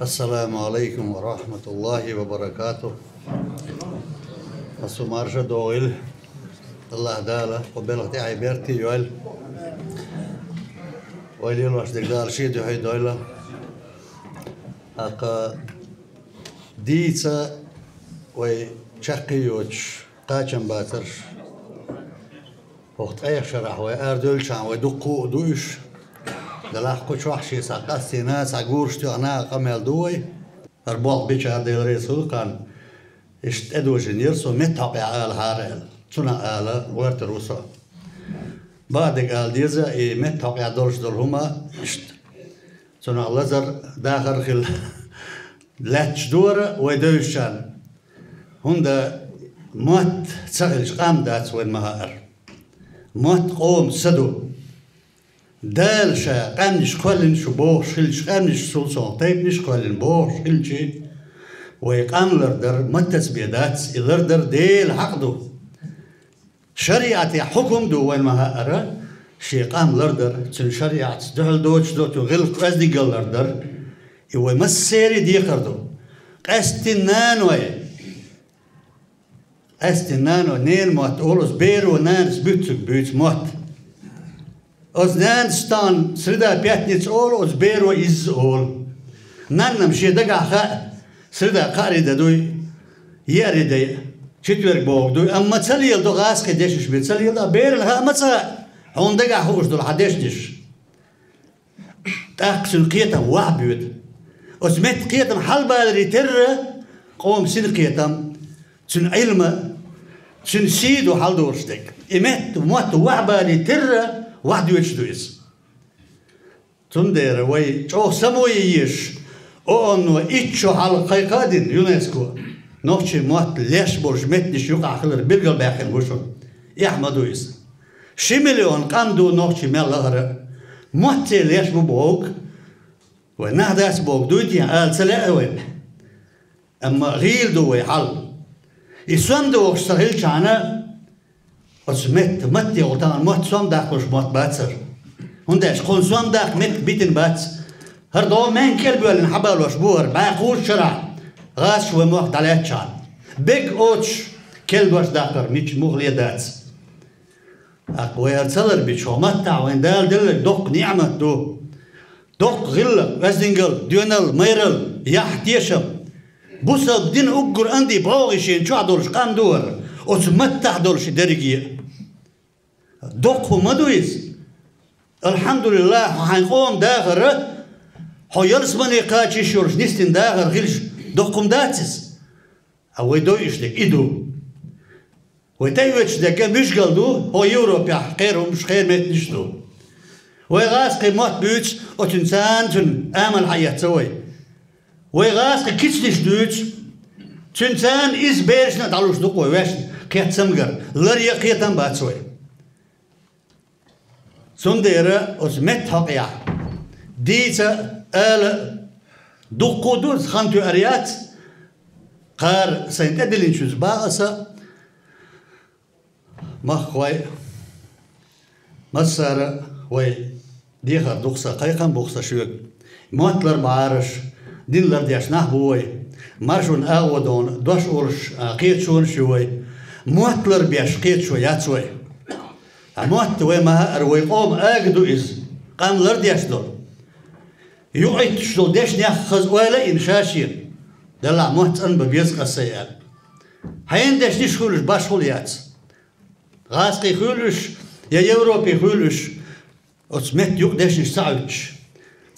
السلام عليكم ورحمة الله وبركاته. السمارشة دوغل الله داله قبلت عبرتي يوال ويلي واش دقدار شي دو هي دويلا اقا ديتا وي تشقيوش قاچن باتر وقت ايخ شرح وي اردول شان وي دقو دوش دلاح كوش وحشي ساقاسي ناس اقورش تغنا قمل دوي اربوط بيش عدي الرسول كان اشت ادو جنيرسو متحقي على هارل تنا آلا ورت روسا بعدك آل ديزا اي متحقي عدولش دول هما اشت تنا لزر داخل خل لاتش دورة ويدوشان هندا موت تسغلش قام داتس وين مهار موت قوم سدو دالشا قامنش كولن شو بوش خلش قامنش سلسون طيبنش كولن بوش خلشي ويقام لردر متس بيدات لردر ديل حقدو شريعتي حكم دو وين مهار شي قام لردر تن شريعت دهل دوتش دوتو غلق قصدي قل لردر يوي مسيري دي قردو استنانو نين موت اولوس بيرو نانس بيتسك بيت موت از نان ستان سردا بياتنيتس اول از بيرو از اول نان نمشي دقا خا سردا قاري دوي ياري دي چتورك بوغ دوي اما تسليل دو غاس قديش بيت تسليل دا بير لها متى هون دقا خوش دول حدش دش تاقسن قيتم وحبيت اسمت قيتم حلبا ريتر قوم سن قيتم سن علم سن سيدو حال دورشتك امت موت وحبا ريتر واحد يشدويس تندير وي جو سمويش اونو اتشو حال قيقادين يونسكو نوتشي موت ليش برج متنش يقع خلر بلغل باخن وشون يحمدويس شي مليون قامدو نوتشي ملغر موت ليش ببوك ونهداس بوك دوتي آل سلاوين اما غيل دوي حل يسوم دوك سهل شانا اسمت متي غلطان موت سوم داخلش موت باتسر هنداش قول سوم داخل مت بيتن باتس هردو من كلب ولا نحبال وشبور باقول شرع غاش وموت على شان بيج اوتش كلب وش داخل ميتش مغلي داتس اقوى ارسلر بيشو متع وين دال دلك دق نعمة دو دق غلة وزنجل ديونل ميرل يحتيشم بوسا بدين اقر عندي باغيشين شو عدولش قام دور وتمتع دولش درجية دق ومدويز الحمد لله حنقوم داخل حيرس مني قاتشي شورش نستن داخل غلش دقم داتس او يدويش دك ايدو ويتايوش دك مش قلدو هو يوروبيا خير ومش خير متنشدو ويغاسقي موت بيوتش وتنسان تن امل حياة سوي ويغاسقي كيتش دوتش تنسان إز بيرشنا تعلوش دقوي واش كيت سمجر لريا قيتن باتسوي سنديرة أزمت حقيا ديتا آل دقو دوز خانتو أريات قار سنت أدلين شوز باقسا مخوي مسارة وي ديخر دقسا قيقن بقسا شوك موتلر بعارش دين لردياش نحبوي مرشون اغودون دوش اولش قيت شون شوي موتلر بيش قيت شوي ياتسوي موت وي ما اروي قوم اقدو از قام لردياش دول يوعيت شدو ديش نيخز ولا انشاشين دلع موت ان ببيزق السيال حين ديش ديش خولش باش خوليات غاسقي خولش يا يوروبي خولش اسمت يوق ديش نشتعوش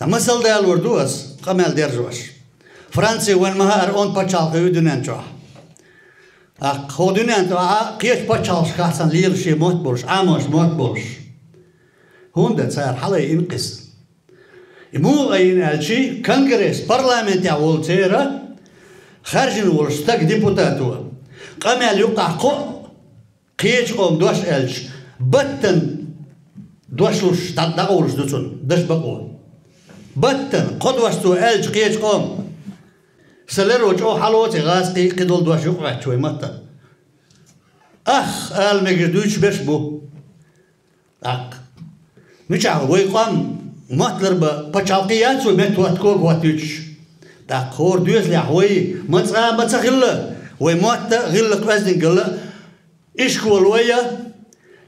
مثل دال وردوس قمال درجوش فرنسي وين مهار اون باتشال خيودنان جوا خودنان جوا قيش باتشال شخصا ليل شي موت بولش عاموش موت بولش هون ده صار حالي انقص مو اين الشي كونغرس برلمان تاع وولتيرا خارجين ولشتك ديبوتاتو قمال يقع قيش قوم دوش الش بطن دوشلوش تدقولش دوتون دش بقول بطن قدوشتو الج قيش قوم سلرو جو حلوتي غاسقي قدول دوش يقع شوي متى اخ قال مجدوش بشبو اق مش عارف ويقام مطلر بتشالقيات ومتوات كوب واتيش تاخور دوز لي حوي ما تغلا وموت غلا قصدين قلا إشكول ويا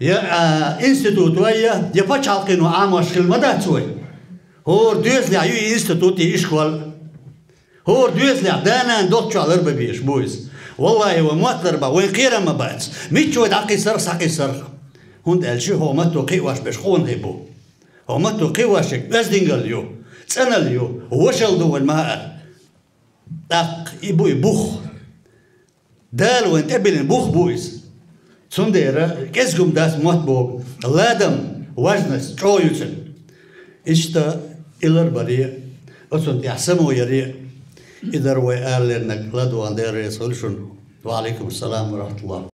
يا إنستيتوت ويا يا بتشالكينو عامش المدة توي هو دوز لي عيو إنستيتوت إشكول هو دوز لي دانا دوت على ربع بيش بويز والله هو موت ربع وين قيرة ما بعد ميتشو دعقي سرخ هند الشيء هو ما توقي واش بشخون هيبو هو ما توقي واشك قصدين قال سنة اليو وشل دو الماء داق يبو يبوخ دال وين تقبل بوخ بويز سنديرة كيسكم داس موت بوغ لادم وجنس ترويوتن إشتا إلر بريء أصلا يحسموا يريء إذا روي آل لأنك لدو عن دير ريسولوشن وعليكم السلام ورحمة الله